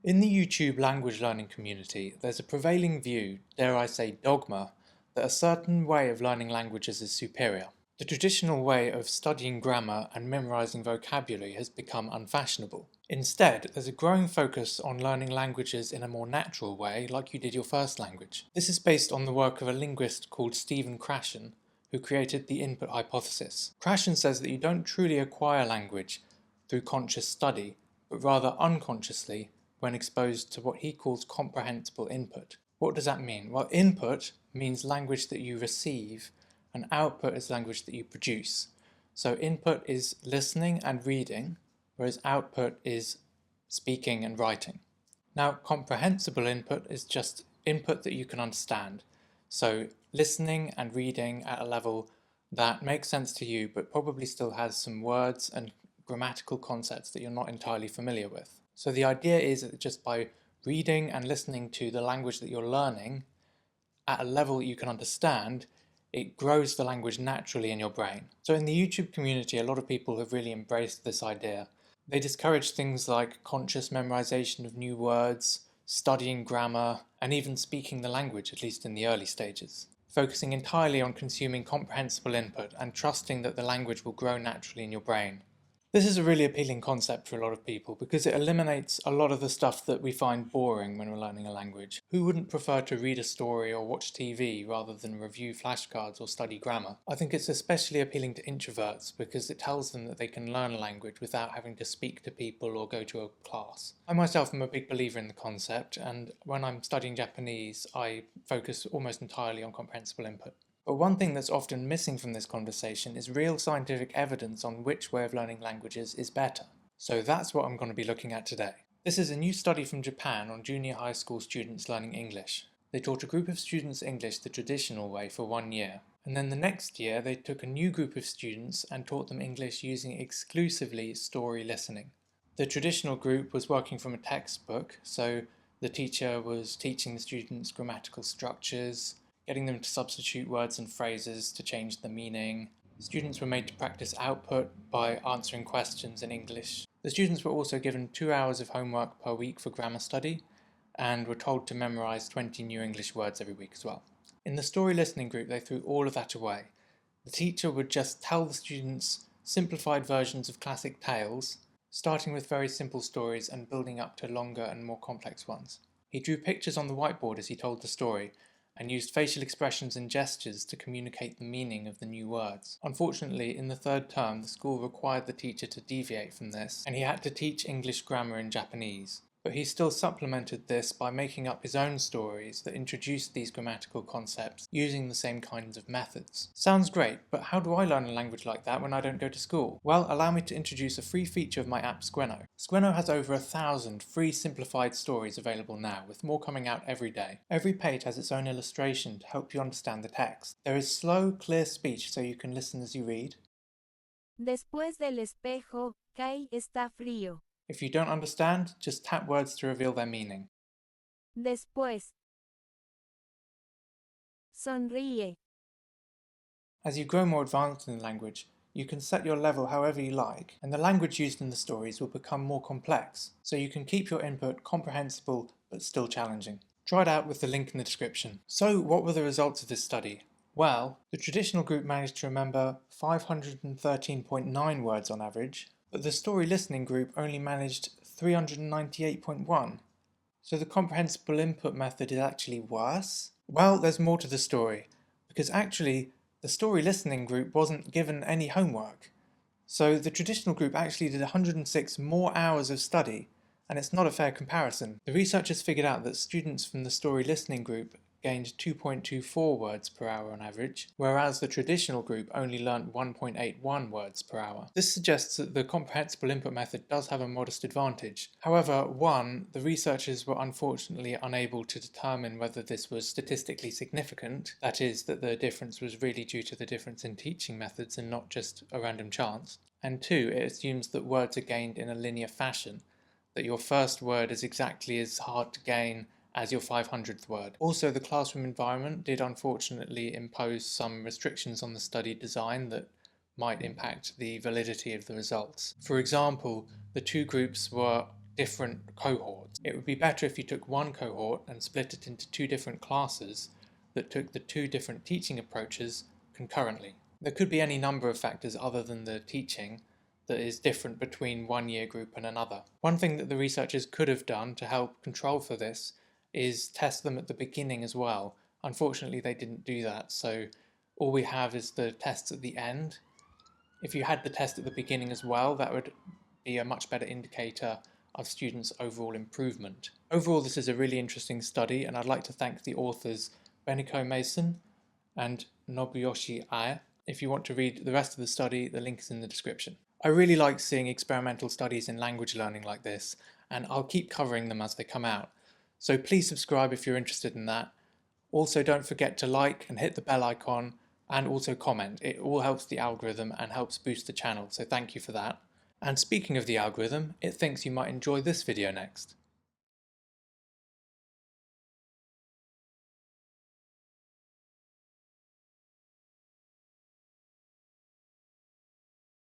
In the YouTube language learning community, there's a prevailing view, dare I say dogma, that a certain way of learning languages is superior. The traditional way of studying grammar and memorizing vocabulary has become unfashionable. Instead, there's a growing focus on learning languages in a more natural way, like you did your first language. This is based on the work of a linguist called Stephen Krashen, who created the input hypothesis. Krashen says that you don't truly acquire language through conscious study, but rather unconsciously when exposed to what he calls comprehensible input. What does that mean? Well, input means language that you receive, and output is language that you produce. So input is listening and reading, whereas output is speaking and writing. Now, comprehensible input is just input that you can understand. So listening and reading at a level that makes sense to you, but probably still has some words and grammatical concepts that you're not entirely familiar with. So the idea is that just by reading and listening to the language that you're learning at a level that you can understand, it grows the language naturally in your brain. So in the YouTube community, a lot of people have really embraced this idea. They discourage things like conscious memorization of new words, studying grammar, and even speaking the language, at least in the early stages, focusing entirely on consuming comprehensible input and trusting that the language will grow naturally in your brain. This is a really appealing concept for a lot of people because it eliminates a lot of the stuff that we find boring when we're learning a language. Who wouldn't prefer to read a story or watch TV rather than review flashcards or study grammar? I think it's especially appealing to introverts because it tells them that they can learn a language without having to speak to people or go to a class. I myself am a big believer in the concept, and when I'm studying Japanese, I focus almost entirely on comprehensible input. But one thing that's often missing from this conversation is real scientific evidence on which way of learning languages is better. So that's what I'm going to be looking at today. This is a new study from Japan on junior high school students learning English. They taught a group of students English the traditional way for 1 year, and then the next year they took a new group of students and taught them English using exclusively story listening. The traditional group was working from a textbook, so the teacher was teaching the students grammatical structures, getting them to substitute words and phrases to change the meaning. Students were made to practice output by answering questions in English. The students were also given 2 hours of homework per week for grammar study and were told to memorize 20 new English words every week as well. In the story listening group, they threw all of that away. The teacher would just tell the students simplified versions of classic tales, starting with very simple stories and building up to longer and more complex ones. He drew pictures on the whiteboard as he told the story, and used facial expressions and gestures to communicate the meaning of the new words. Unfortunately, in the third term, the school required the teacher to deviate from this, and he had to teach English grammar in Japanese. But he still supplemented this by making up his own stories that introduced these grammatical concepts using the same kinds of methods. Sounds great, but how do I learn a language like that when I don't go to school? Well, allow me to introduce a free feature of my app Squeno. Squeno has over 1,000 free simplified stories available now, with more coming out every day. Every page has its own illustration to help you understand the text. There is slow, clear speech so you can listen as you read. Después del espejo, Kai está frío. If you don't understand, just tap words to reveal their meaning. Después. Sonríe. As you grow more advanced in the language, you can set your level however you like, and the language used in the stories will become more complex, so you can keep your input comprehensible but still challenging. Try it out with the link in the description. So, what were the results of this study? Well, the traditional group managed to remember 513.9 words on average, but the story listening group only managed 398.1. So the comprehensible input method is actually worse? Well, there's more to the story, because actually the story listening group wasn't given any homework. So the traditional group actually did 106 more hours of study, and it's not a fair comparison. The researchers figured out that students from the story listening group gained 2.24 words per hour on average, whereas the traditional group only learnt 1.81 words per hour. This suggests that the comprehensible input method does have a modest advantage. However, one, the researchers were unfortunately unable to determine whether this was statistically significant, that is, that the difference was really due to the difference in teaching methods and not just a random chance. And two, it assumes that words are gained in a linear fashion, that your first word is exactly as hard to gain as your 500th word. Also, the classroom environment did unfortunately impose some restrictions on the study design that might impact the validity of the results. For example, the two groups were different cohorts. It would be better if you took one cohort and split it into two different classes that took the two different teaching approaches concurrently. There could be any number of factors other than the teaching that is different between one year group and another. One thing that the researchers could have done to help control for this is test them at the beginning as well. Unfortunately, they didn't do that, so all we have is the tests at the end. If you had the test at the beginning as well, that would be a much better indicator of students' overall improvement. Overall, this is a really interesting study, and I'd like to thank the authors Beniko Mason and Nobuyoshi Ae. If you want to read the rest of the study, the link is in the description. I really like seeing experimental studies in language learning like this, and I'll keep covering them as they come out. So please subscribe if you're interested in that. Also, don't forget to like and hit the bell icon, and also comment. It all helps the algorithm and helps boost the channel, so thank you for that. And speaking of the algorithm, it thinks you might enjoy this video next.